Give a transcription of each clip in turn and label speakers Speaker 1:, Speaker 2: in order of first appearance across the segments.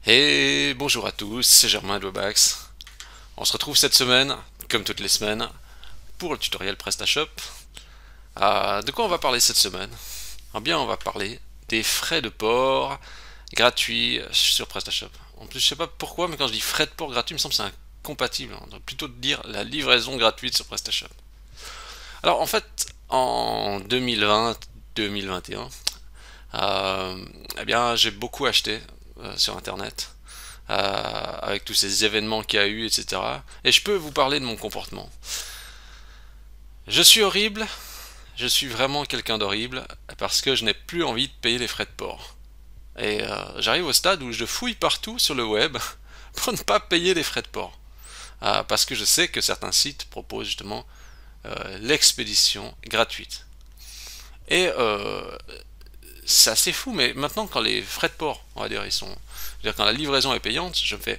Speaker 1: Et bonjour à tous, c'est Germain de Webax. On se retrouve cette semaine, comme toutes les semaines, pour le tutoriel PrestaShop. De quoi on va parler cette semaine? Eh bien, on va parler des frais de port gratuits sur PrestaShop. En plus, je sais pas pourquoi, mais quand je dis frais de port gratuits, il me semble que c'est incompatible. On devrait plutôt dire la livraison gratuite sur PrestaShop. Alors, en fait, en 2020-2021, eh bien, j'ai beaucoup acheté sur Internet. Avec tous ces événements qu'il y a eu, etc. Et je peux vous parler de mon comportement. Je suis horrible, je suis vraiment quelqu'un d'horrible, parce que je n'ai plus envie de payer les frais de port. Et j'arrive au stade où je fouille partout sur le web pour ne pas payer les frais de port. Parce que je sais que certains sites proposent justement l'expédition gratuite. Et c'est assez fou, mais maintenant quand les frais de port, on va dire, c'est-à-dire quand la livraison est payante, je me fais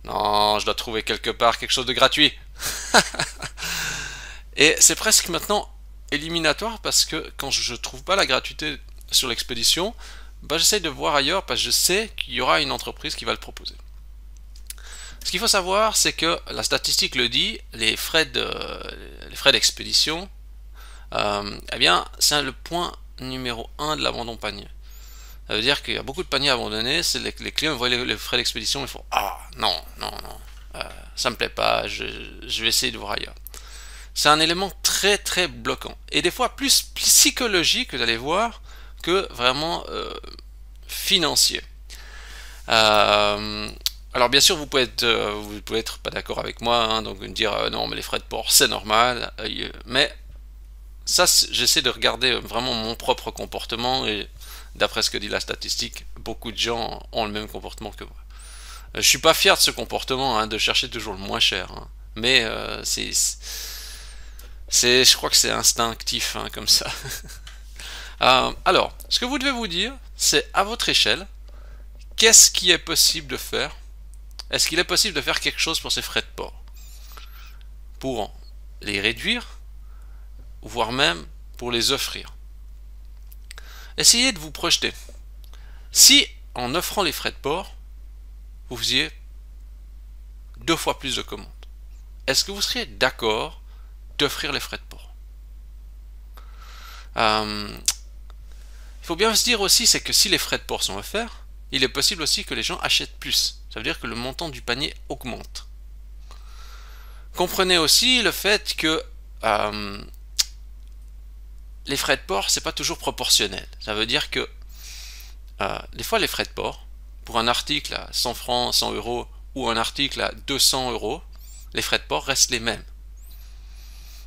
Speaker 1: non, je dois trouver quelque part quelque chose de gratuit. Et c'est presque maintenant éliminatoire parce que quand je ne trouve pas la gratuité sur l'expédition, bah, j'essaye de voir ailleurs parce que je sais qu'il y aura une entreprise qui va le proposer. Ce qu'il faut savoir, c'est que la statistique le dit, les frais d'expédition, eh bien, c'est le point numéro un de l'abandon panier. Ça veut dire qu'il y a beaucoup de paniers abandonnés, c'est les clients voient les frais d'expédition, ils font ah non, non, non, ça me plaît pas, je vais essayer de voir ailleurs. C'est un élément très très bloquant. Et des fois plus psychologique, vous allez voir, que vraiment financier. Euh, alors bien sûr, vous pouvez être pas d'accord avec moi, hein, donc me dire non mais les frais de port c'est normal, mais ça j'essaie de regarder vraiment mon propre comportement et d'après ce que dit la statistique, beaucoup de gens ont le même comportement que moi. Je suis pas fier de ce comportement, hein, de chercher toujours le moins cher, hein, mais je crois que c'est instinctif, hein, comme ça. Alors, ce que vous devez vous dire, c'est à votre échelle, qu'est-ce qui est possible de faire? Est-ce qu'il est possible de faire quelque chose pour ces frais de port? Pour les réduire, voire même pour les offrir. Essayez de vous projeter. Si, en offrant les frais de port, vous faisiez 2 fois plus de commandes, est-ce que vous seriez d'accord d'offrir les frais de port? Il faut bien se dire aussi, c'est que si les frais de port sont offerts, il est possible aussi que les gens achètent plus. Ça veut dire que le montant du panier augmente. Comprenez aussi le fait que les frais de port, c'est pas toujours proportionnel. Ça veut dire que des fois, les frais de port, pour un article à 100 francs, 100 euros, ou un article à 200 euros, les frais de port restent les mêmes.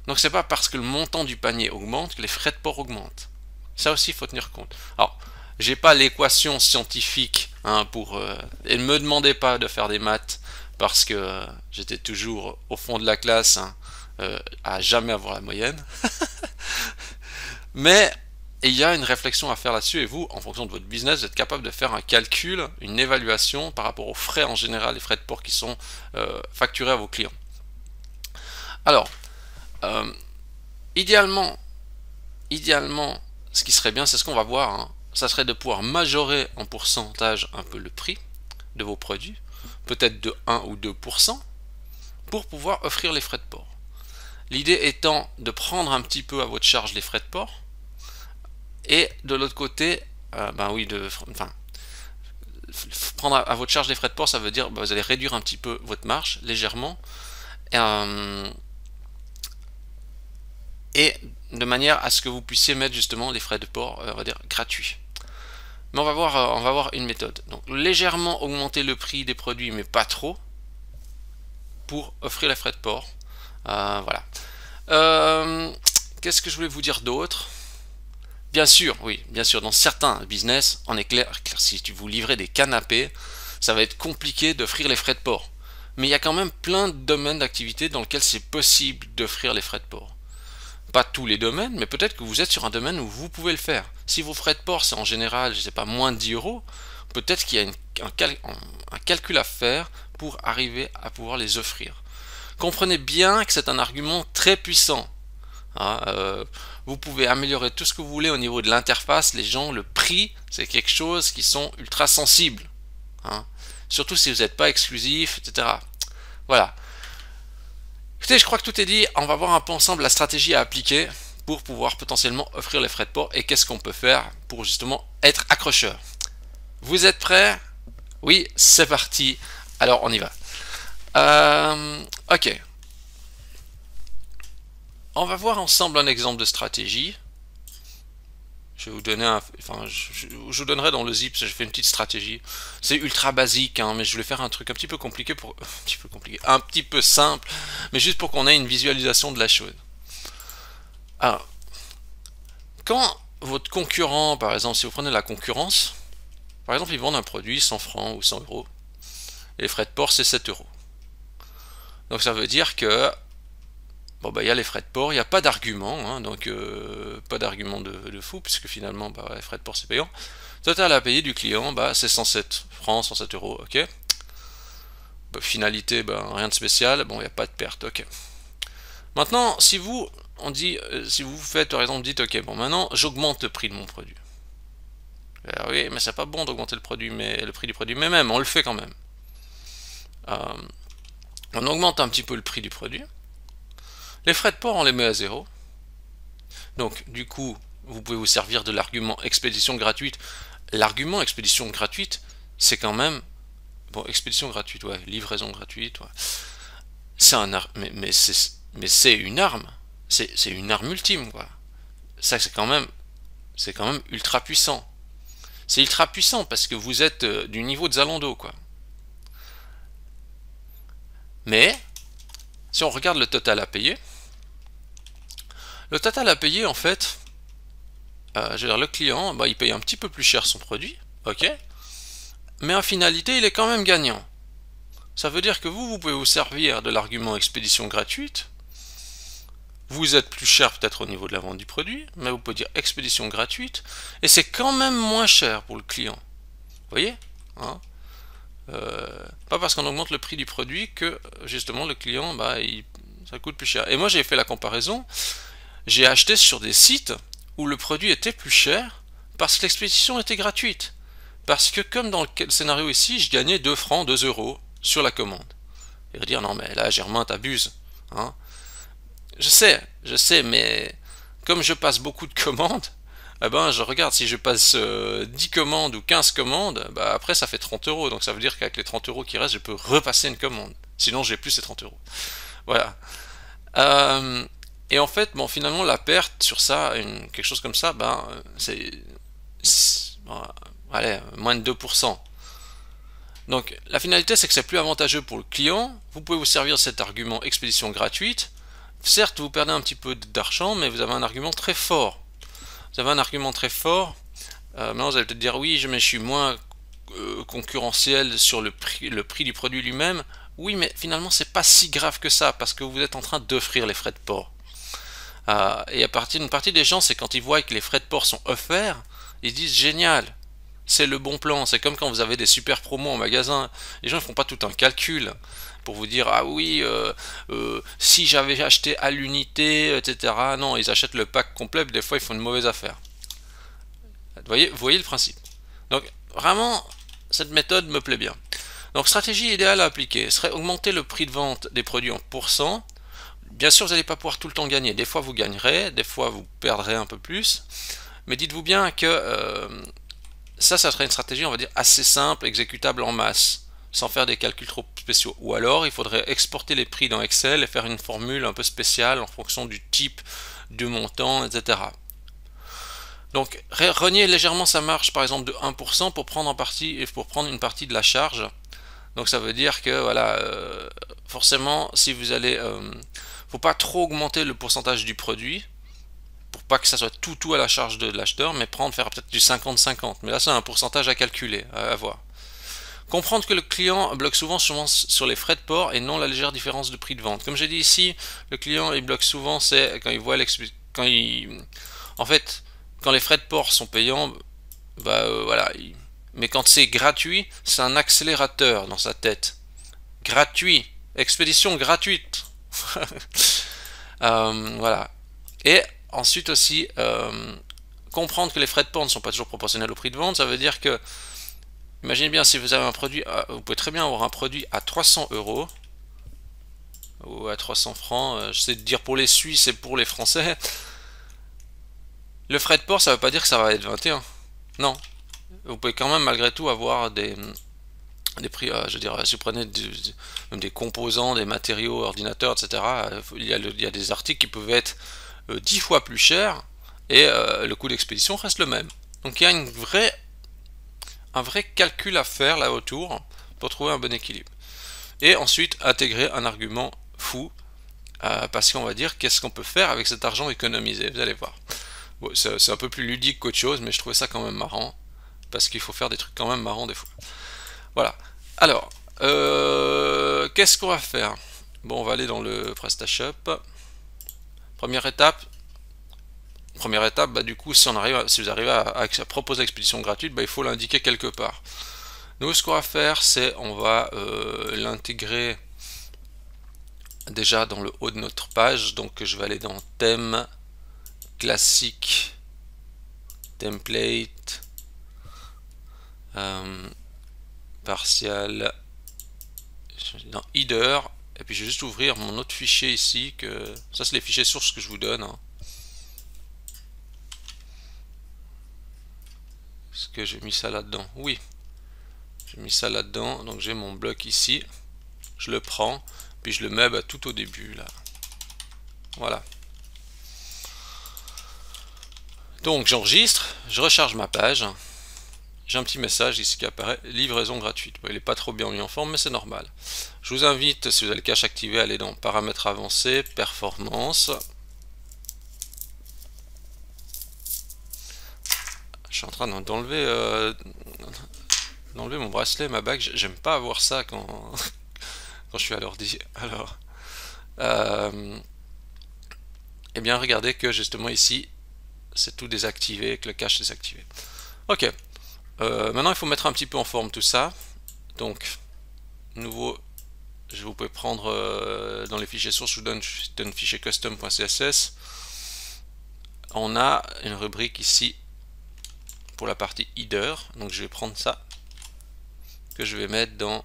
Speaker 1: Donc c'est pas parce que le montant du panier augmente que les frais de port augmentent. Ça aussi, il faut tenir compte. Alors, j'ai pas l'équation scientifique, hein, et ne me demandez pas de faire des maths parce que j'étais toujours au fond de la classe, hein, à jamais avoir la moyenne. Mais il y a une réflexion à faire là-dessus et vous, en fonction de votre business, vous êtes capable de faire un calcul, une évaluation par rapport aux frais en général, les frais de port qui sont facturés à vos clients. Alors, euh, idéalement, ce qui serait bien, c'est ce qu'on va voir, hein, ça serait de pouvoir majorer en pourcentage un peu le prix de vos produits, peut-être de 1 ou 2%, pour pouvoir offrir les frais de port. L'idée étant de prendre un petit peu à votre charge les frais de port, et de l'autre côté, prendre à votre charge les frais de port, ça veut dire vous allez réduire un petit peu votre marge légèrement, et de manière à ce que vous puissiez mettre justement les frais de port, on va dire gratuits. Mais on va voir une méthode. Donc légèrement augmenter le prix des produits, mais pas trop, pour offrir les frais de port. Voilà. Qu'est-ce que je voulais vous dire d'autre? Bien sûr, oui, bien sûr, dans certains business, on est clair, si vous livrez des canapés, ça va être compliqué d'offrir les frais de port. Mais il y a quand même plein de domaines d'activité dans lesquels c'est possible d'offrir les frais de port. Pas tous les domaines, mais peut-être que vous êtes sur un domaine où vous pouvez le faire. Si vos frais de port, c'est en général, je sais pas, moins de 10 euros, peut-être qu'il y a un calcul à faire pour arriver à pouvoir les offrir. Comprenez bien que c'est un argument très puissant. Hein, vous pouvez améliorer tout ce que vous voulez au niveau de l'interface, les gens, le prix, c'est quelque chose qui sont ultra sensibles. Hein. surtout si vous n'êtes pas exclusif, etc. Voilà. Écoutez, je crois que tout est dit. On va voir un peu ensemble la stratégie à appliquer pour pouvoir potentiellement offrir les frais de port et qu'est-ce qu'on peut faire pour justement être accrocheur. Vous êtes prêts? Oui, c'est parti. Alors, on y va. Ok. On va voir ensemble un exemple de stratégie. Je vais vous donner je vous donnerai dans le zip, j'ai fait une petite stratégie. C'est ultra basique, hein, mais je voulais faire un truc un petit peu compliqué un petit peu simple, mais juste pour qu'on ait une visualisation de la chose. Alors, quand votre concurrent, par exemple, si vous prenez la concurrence, par exemple, ils vendent un produit 100 francs ou 100 euros, et les frais de port, c'est 7 euros. Donc ça veut dire que bon, bah, il y a les frais de port, il n'y a pas d'argument, hein, donc pas d'argument de fou, puisque finalement, bah, les frais de port c'est payant. Total à payer du client, bah, c'est 107 francs, 107 euros, ok. Bah, finalité, bah, rien de spécial, bon, il n'y a pas de perte, ok. Maintenant, si vous, si vous faites, par exemple, dites, ok, bon, maintenant, j'augmente le prix de mon produit. Alors, oui, mais c'est pas bon d'augmenter le prix du produit, mais même, on le fait quand même. On augmente un petit peu le prix du produit. Les frais de port, on les met à 0. Donc, du coup, vous pouvez vous servir de l'argument expédition gratuite. L'argument expédition gratuite, c'est quand même... Bon, expédition gratuite, ouais, livraison gratuite, ouais. C'est un mais c'est une arme. C'est une arme ultime, quoi. Ça, c'est quand même ultra puissant. C'est ultra puissant parce que vous êtes du niveau de Zalando, quoi. Mais, si on regarde le total à payer, en fait, je veux dire, le client, bah, il paye un petit peu plus cher son produit, ok, mais en finalité, il est quand même gagnant. Ça veut dire que vous pouvez vous servir de l'argument expédition gratuite, vous êtes plus cher peut-être au niveau de la vente du produit, mais vous pouvez dire expédition gratuite, et c'est quand même moins cher pour le client. Vous voyez, hein, pas parce qu'on augmente le prix du produit que justement le client, bah, ça coûte plus cher. Et moi j'ai fait la comparaison, j'ai acheté sur des sites où le produit était plus cher parce que l'expédition était gratuite. Parce que comme dans le scénario ici, je gagnais 2 francs, 2 euros sur la commande. Et vous dire non mais là Germain t'abuses. Hein. Je sais, mais comme je passe beaucoup de commandes, eh ben, je regarde si je passe 10 commandes ou 15 commandes, bah, après ça fait 30 euros. Donc ça veut dire qu'avec les 30 euros qui restent, je peux repasser une commande. Sinon j'ai plus ces 30 euros. Voilà. Et en fait, bon, finalement, la perte sur ça, quelque chose comme ça, ben, c'est bon, allez, moins de 2%. Donc, la finalité, c'est que c'est plus avantageux pour le client. Vous pouvez vous servir de cet argument expédition gratuite. Certes, vous perdez un petit peu d'argent, mais vous avez un argument très fort. Vous avez un argument très fort. Maintenant, vous allez peut-être dire, oui, mais je suis moins concurrentiel sur le prix du produit lui-même. Oui, mais finalement, c'est pas si grave que ça, parce que vous êtes en train d'offrir les frais de port. Et une partie des gens, c'est quand ils voient que les frais de port sont offerts, ils disent génial, c'est le bon plan. C'est comme quand vous avez des super promos en magasin. Les gens ne font pas tout un calcul pour vous dire ah oui, si j'avais acheté à l'unité, etc. Non, ils achètent le pack complet, des fois ils font une mauvaise affaire. Vous voyez le principe. Donc vraiment, cette méthode me plaît bien. Donc stratégie idéale à appliquer serait augmenter le prix de vente des produits en pourcent. Bien sûr, vous n'allez pas pouvoir tout le temps gagner. Des fois, vous gagnerez, des fois, vous perdrez un peu plus. Mais dites-vous bien que ça serait une stratégie, on va dire, assez simple, exécutable en masse, sans faire des calculs trop spéciaux. Ou alors, il faudrait exporter les prix dans Excel et faire une formule un peu spéciale en fonction du type, du montant, etc. Donc, renier légèrement sa marge, par exemple, de 1% pour prendre une partie de la charge. Donc, ça veut dire que, voilà, forcément, si vous allez... faut pas trop augmenter le pourcentage du produit pour pas que ça soit tout à la charge de l'acheteur, mais faire peut-être du 50-50. Mais là, c'est un pourcentage à calculer, à voir. Comprendre que le client bloque souvent sur les frais de port et non la légère différence de prix de vente. Comme j'ai dit ici, le client il bloque souvent, c'est quand il voit en fait, quand les frais de port sont payants, bah voilà. Mais quand c'est gratuit, c'est un accélérateur dans sa tête. Gratuit, expédition gratuite. Voilà. Et ensuite aussi, comprendre que les frais de port ne sont pas toujours proportionnels au prix de vente, ça veut dire que Imaginez bien si vous avez un produit, vous pouvez très bien avoir un produit à 300 euros ou à 300 francs. Je sais dire pour les Suisses et pour les Français. Le frais de port, ça veut pas dire que ça va être 21. Non. Vous pouvez quand même malgré tout avoir des prix, je veux dire, si vous prenez même des composants, des matériaux, ordinateurs, etc., il y a des articles qui peuvent être 10 fois plus chers et le coût d'expédition reste le même. Donc il y a un vrai calcul à faire là autour pour trouver un bon équilibre. Et ensuite intégrer un argument fou parce qu'on va dire qu'est-ce qu'on peut faire avec cet argent économisé, vous allez voir. Bon, c'est un peu plus ludique qu'autre chose, mais je trouvais ça quand même marrant parce qu'il faut faire des trucs quand même marrants des fois. Voilà. Alors, qu'est-ce qu'on va faire? Bon, on va aller dans le PrestaShop. Première étape. Bah, du coup, si vous arrivez à proposer l'expédition gratuite, bah, il faut l'indiquer quelque part. Nous, ce qu'on va faire, c'est on va l'intégrer déjà dans le haut de notre page. Donc, je vais aller dans thème, classique, template, partial, dans header, et puis je vais juste ouvrir mon autre fichier ici, que ça c'est les fichiers sources que je vous donne. Est-ce que j'ai mis ça là-dedans? Oui, j'ai mis ça là-dedans, donc j'ai mon bloc ici, je le prends, puis je le mets tout au début là. Voilà. Donc j'enregistre, je recharge ma page, j'ai un petit message ici qui apparaît, livraison gratuite. Bon, il n'est pas trop bien mis en forme, mais c'est normal. Je vous invite, si vous avez le cache activé, à aller dans paramètres avancés, performance. Je suis en train d'enlever mon bracelet, ma bague. J'aime pas avoir ça quand, quand je suis à l'ordi. Alors, eh bien, regardez que justement ici, c'est tout désactivé, avec le cache désactivé. Ok. Maintenant, il faut mettre un petit peu en forme tout ça. Donc, nouveau, vous pouvez prendre dans les fichiers sources, je vous donne fichier custom.css. On a une rubrique ici pour la partie header. Donc, je vais prendre ça, que je vais mettre dans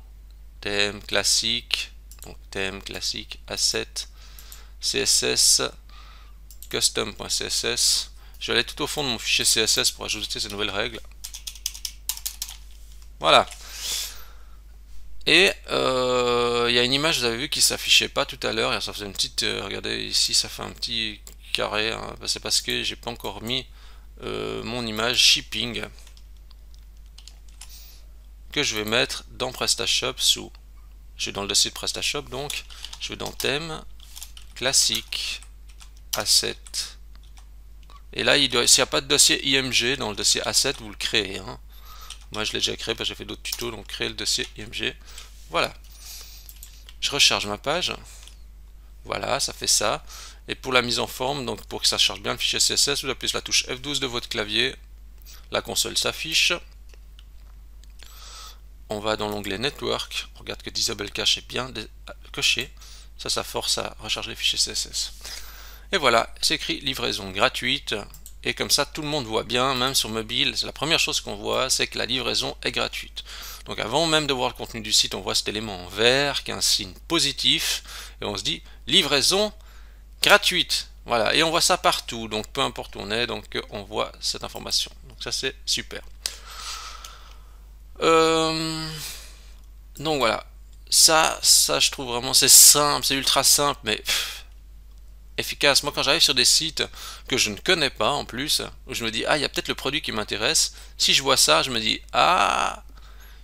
Speaker 1: thème classique. Donc, thème classique, asset, CSS, custom.css. Je vais aller tout au fond de mon fichier CSS pour ajouter ces nouvelles règles. Voilà. Et il y a une image, vous avez vu, qui s'affichait pas tout à l'heure. Et ça faisait une petite. Regardez ici, ça fait un petit carré. Hein. C'est parce que j'ai pas encore mis mon image shipping que je vais mettre dans PrestaShop sous. Je vais dans le dossier de PrestaShop, donc je vais dans thème, classique, asset. Et là, s'il n'y a pas de dossier IMG dans le dossier asset, vous le créez. Hein. Moi, je l'ai déjà créé parce que j'ai fait d'autres tutos, donc créer le dossier IMG. Voilà. Je recharge ma page. Voilà, ça fait ça. Et pour la mise en forme, donc pour que ça charge bien le fichier CSS, vous appuyez sur la touche F12 de votre clavier. La console s'affiche. On va dans l'onglet Network. On regarde que Disable Cache est bien coché. Ça force à recharger les fichiers CSS. Et voilà, c'est écrit livraison gratuite. Et comme ça, tout le monde voit bien, même sur mobile, c'est la première chose qu'on voit, c'est que la livraison est gratuite. Donc avant même de voir le contenu du site, on voit cet élément en vert, qui est un signe positif, et on se dit, livraison gratuite. Voilà, et on voit ça partout, donc peu importe où on est, donc on voit cette information. Donc ça c'est super. Donc voilà, ça je trouve vraiment, c'est simple, c'est ultra simple, mais efficace. Moi, quand j'arrive sur des sites que je ne connais pas en plus, où je me dis, ah, il y a peut-être le produit qui m'intéresse, si je vois ça, je me dis, ah,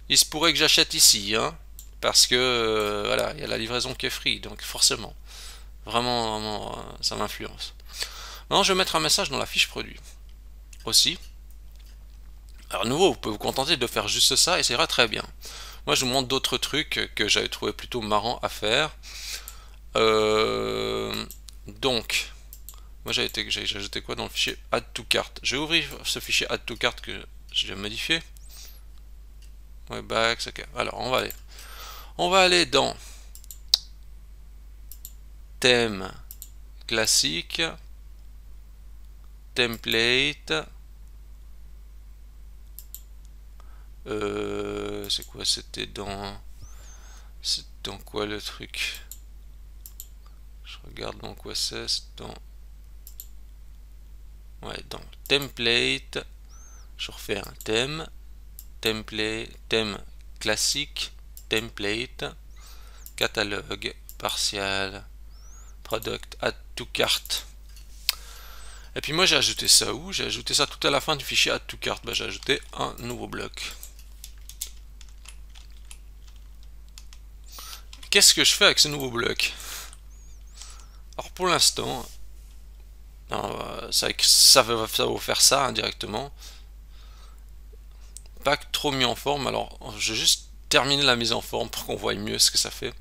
Speaker 1: il se pourrait que j'achète ici, hein, parce que, voilà, il y a la livraison qui est free, donc forcément, vraiment, ça m'influence. Maintenant, je vais mettre un message dans la fiche produit, aussi. Alors, nouveau, vous pouvez vous contenter de faire juste ça, et ça ira très bien. Moi, je vous montre d'autres trucs que j'avais trouvé plutôt marrants à faire. Donc, moi j'ai ajouté quoi dans le fichier add to cart. Je vais ouvrir ce fichier add to cart que j'ai modifié. Webback, ok. Alors on va aller dans thème classique, template, c'est quoi? C'était dans... C'est dans quoi le truc? Je regarde dans quoi c'est dans... Ouais, dans template. Je refais un thème. Template, thème classique, template, catalogue, partial, product, add to cart. Et puis moi j'ai ajouté ça où? J'ai ajouté ça tout à la fin du fichier add to cart. Bah, j'ai ajouté un nouveau bloc. Qu'est-ce que je fais avec ce nouveau bloc? Alors pour l'instant, ça va vous faire ça indirectement. Pas trop mis en forme, alors je vais juste terminer la mise en forme pour qu'on voie mieux ce que ça fait.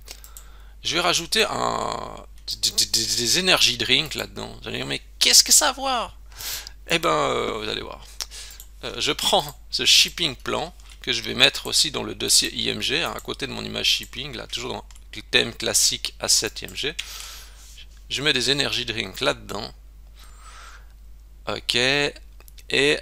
Speaker 1: Je vais rajouter des energy drinks là-dedans. Vous allez dire, mais qu'est-ce que ça a à voir? Eh ben, vous allez voir. Je prends ce shipping plan que je vais mettre aussi dans le dossier IMG, à côté de mon image shipping, là, toujours dans le thème classique asset IMG. Je mets des energy drinks là-dedans. Ok. Et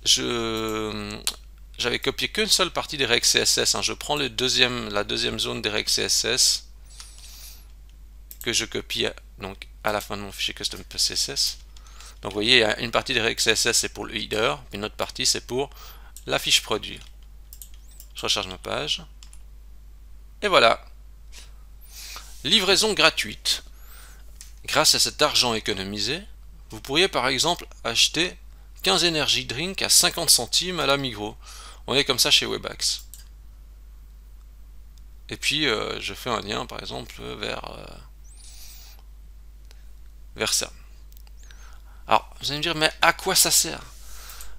Speaker 1: j'avais copié qu'une seule partie des règles CSS. Je prends la deuxième zone des règles CSS que je copie donc à la fin de mon fichier custom CSS. Donc vous voyez, il y a une partie des règles CSS c'est pour le header, puis une autre partie c'est pour la fiche produit. Je recharge ma page. Et voilà. Livraison gratuite. Grâce à cet argent économisé, vous pourriez par exemple acheter 15 energy drink à 50 centimes à la Migros. On est comme ça chez Webax. Et puis je fais un lien par exemple vers ça. Alors vous allez me dire, mais à quoi ça sert?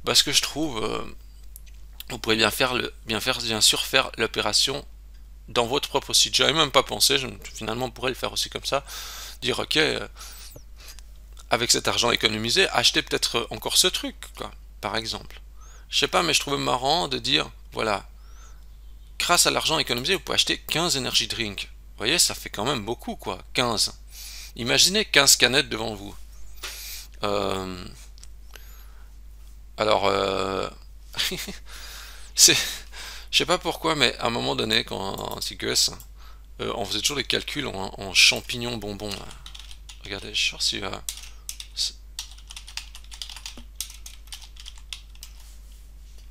Speaker 1: Parce que je trouve vous pourrez bien sûr faire l'opération dans votre propre site. J'avais même pas pensé, finalement on pourrait le faire aussi comme ça, dire ok, avec cet argent économisé, acheter peut-être encore ce truc, quoi, par exemple. Je sais pas, mais je trouvais marrant de dire, voilà, grâce à l'argent économisé, vous pouvez acheter 15 energy drinks. Vous voyez, ça fait quand même beaucoup, quoi, 15. Imaginez 15 canettes devant vous. Alors, je sais pas pourquoi, mais à un moment donné, quand en CQS, on faisait toujours les calculs en champignons bonbons. Là. Regardez, je suis sûr si...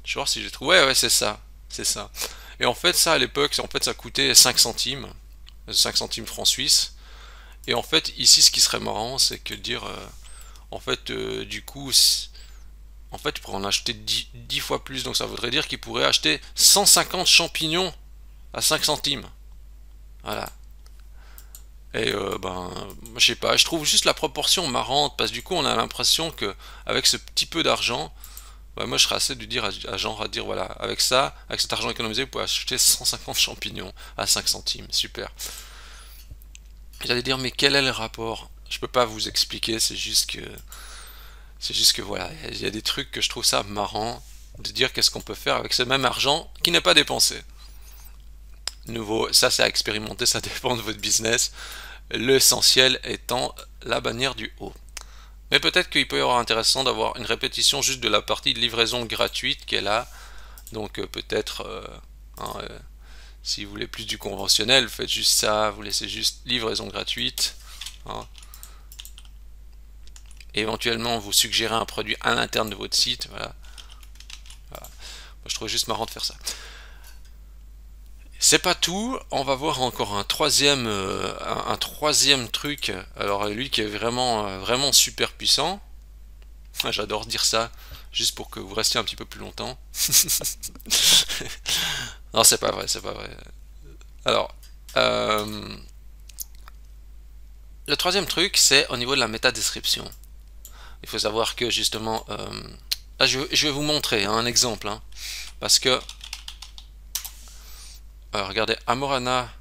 Speaker 1: je vais voir si j'ai trouvé. Ouais, c'est ça. C'est ça. Et en fait, ça à l'époque, ça coûtait 5 centimes. 5 centimes francs suisses. Et en fait, ici, ce qui serait marrant, c'est que dire... en fait, du coup... En fait, il pourrait en acheter 10 fois plus. Donc ça voudrait dire qu'il pourrait acheter 150 champignons à 5 centimes. Voilà. Et je sais pas, je trouve juste la proportion marrante, parce que du coup on a l'impression que avec ce petit peu d'argent, moi je serais assez de dire à dire voilà, avec ça, avec cet argent économisé, vous pouvez acheter 150 champignons à 5 centimes, super. J'allais dire mais quel est le rapport? Je peux pas vous expliquer, c'est juste que voilà, il y a des trucs que je trouve ça marrant de dire qu'est-ce qu'on peut faire avec ce même argent qui n'est pas dépensé. Nouveau, ça c'est à expérimenter, ça dépend de votre business. L'essentiel étant la bannière du haut. Mais peut-être qu'il peut y avoir intéressant d'avoir une répétition juste de la partie de livraison gratuite qui est là. Donc peut-être, si vous voulez plus du conventionnel, vous faites juste ça, vous laissez juste livraison gratuite. Hein. Éventuellement, vous suggérez un produit à l'interne de votre site. Voilà. Moi, je trouve juste marrant de faire ça. C'est pas tout, on va voir encore un troisième truc. Alors lui qui est vraiment super puissant. J'adore dire ça, juste pour que vous restiez un petit peu plus longtemps. Non, c'est pas vrai, c'est pas vrai. Alors, le troisième truc, c'est au niveau de la métadescription. Il faut savoir que justement, là, je vais vous montrer un exemple, parce que regardez, Amorana,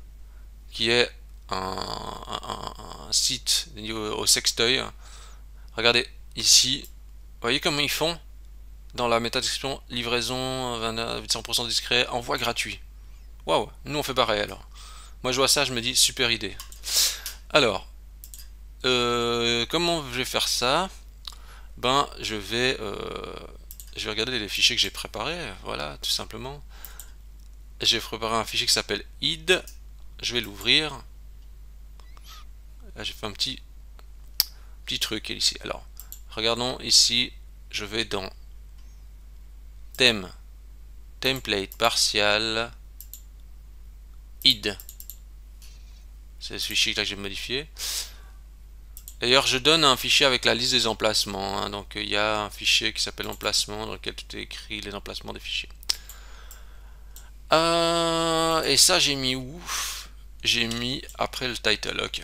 Speaker 1: qui est un site au sextoy. Regardez ici, vous voyez comment ils font dans la métadescription, livraison 100% discret, envoi gratuit. Waouh, nous on fait pareil alors. Moi je vois ça, je me dis super idée. Alors, comment je vais faire ça? Ben, je vais regarder les fichiers que j'ai préparés, voilà, tout simplement. j'ai préparé un fichier qui s'appelle id. Je vais l'ouvrir. Là, j'ai fait un petit truc ici. Alors, regardons ici. Je vais dans thème, template partial, id. C'est ce fichier là que j'ai modifié. D'ailleurs, je donne un fichier avec la liste des emplacements. Hein. Donc, il y a un fichier qui s'appelle emplacement dans lequel tout est écrit les emplacements des fichiers. Et ça, j'ai mis où? J'ai mis après le title. Ok.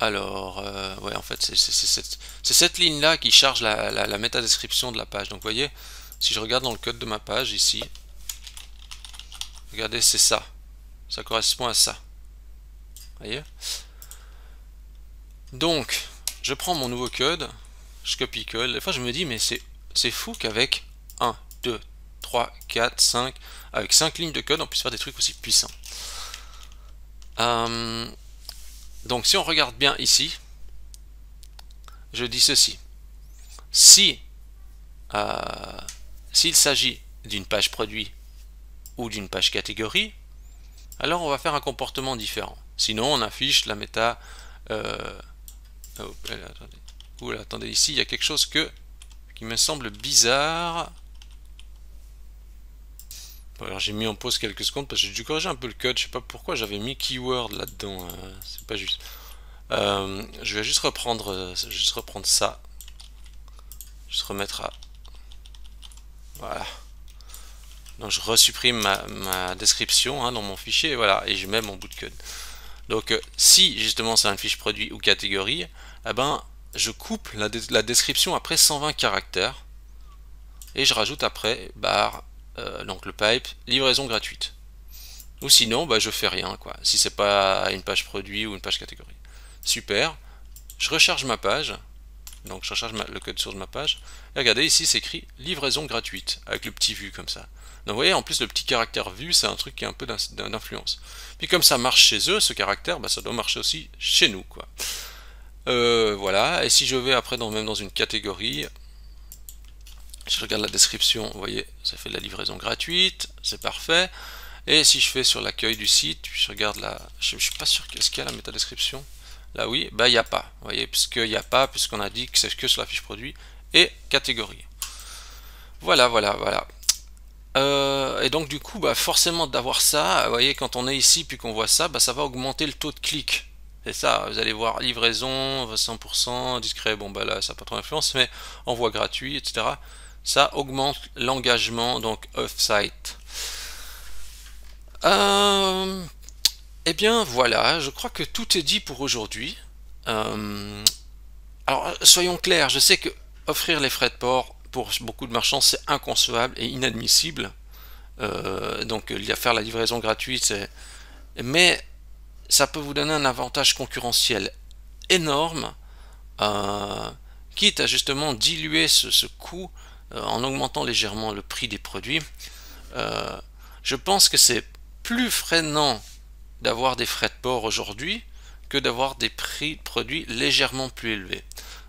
Speaker 1: Alors, ouais, en fait, c'est cette ligne-là qui charge la métadescription de la page. Donc, vous voyez, si je regarde dans le code de ma page ici, regardez, c'est ça. Ça correspond à ça. Vous voyez? Donc, je prends mon nouveau code, je copie-colle. Des fois, je me dis, mais c'est fou qu'avec 1, 2, 3, 4, 5, avec 5 lignes de code, on puisse faire des trucs aussi puissants. Donc, si on regarde bien ici, je dis ceci. Si s'il s'agit d'une page produit ou d'une page catégorie, alors on va faire un comportement différent. Sinon, on affiche la méta. Attendez, ici, il y a quelque chose qui me semble bizarre. Bon, alors j'ai mis en pause quelques secondes parce que j'ai dû corriger un peu le code. Je sais pas pourquoi j'avais mis keyword là-dedans. C'est pas juste. Je vais juste reprendre ça. Juste remettre à. Voilà. Donc je resupprime ma description hein, dans mon fichier. Et voilà. Et je mets mon bout de code. Donc si justement c'est une fiche produit ou catégorie, eh ben je coupe la description après 120 caractères et je rajoute après barre donc le pipe livraison gratuite. Ou sinon bah, je fais rien quoi. Si c'est pas une page produit ou une page catégorie. Super. Je recharge ma page. Donc je recharge le code source de ma page. Et regardez ici c'est écrit livraison gratuite avec le petit vu comme ça. Donc vous voyez en plus le petit caractère vu c'est un truc qui a un peu d'influence. Puis comme ça marche chez eux ce caractère, bah, ça doit marcher aussi chez nous quoi. Voilà. Et si je vais après même dans une catégorie, je regarde la description, vous voyez ça fait de la livraison gratuite, c'est parfait. Et si je fais sur l'accueil du site, je regarde je suis pas sûr qu'est-ce qu'il y a la métadescription. Là oui, bah il n'y a pas. Vous voyez, puisqu'on a dit que c'est que sur la fiche produit et catégorie. Voilà. Et donc du coup, bah, forcément d'avoir ça, vous voyez, quand on est ici puis qu'on voit ça, bah, ça va augmenter le taux de clic. C'est ça, vous allez voir livraison, 100%, discret, bon bah là ça n'a pas trop d'influence, mais envoi gratuit, etc. Ça augmente l'engagement, donc off-site. Eh bien voilà, je crois que tout est dit pour aujourd'hui. Alors soyons clairs, je sais que offrir les frais de port pour beaucoup de marchands c'est inconcevable et inadmissible. Donc faire la livraison gratuite, mais ça peut vous donner un avantage concurrentiel énorme, quitte à justement diluer ce coût en augmentant légèrement le prix des produits. Je pense que c'est plus freinant d'avoir des frais de port aujourd'hui que d'avoir des prix de produits légèrement plus élevés.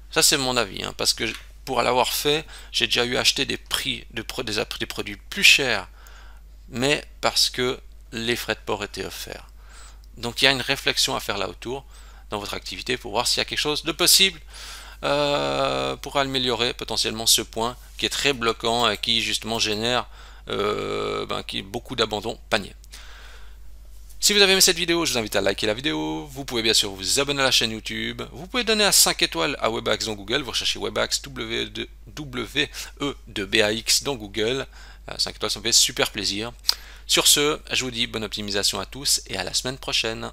Speaker 1: Ça c'est mon avis, hein, parce que pour l'avoir fait, j'ai déjà eu acheté des prix des produits plus chers, mais parce que les frais de port étaient offerts. Donc il y a une réflexion à faire là autour dans votre activité pour voir s'il y a quelque chose de possible pour améliorer potentiellement ce point qui est très bloquant et qui justement génère beaucoup d'abandon panier. Si vous avez aimé cette vidéo, je vous invite à liker la vidéo. Vous pouvez bien sûr vous abonner à la chaîne YouTube. Vous pouvez donner à 5 étoiles à Webax dans Google. Vous recherchez Webax W-E-2-B-A-X dans Google. 5 étoiles, ça me fait super plaisir. Sur ce, je vous dis bonne optimisation à tous et à la semaine prochaine.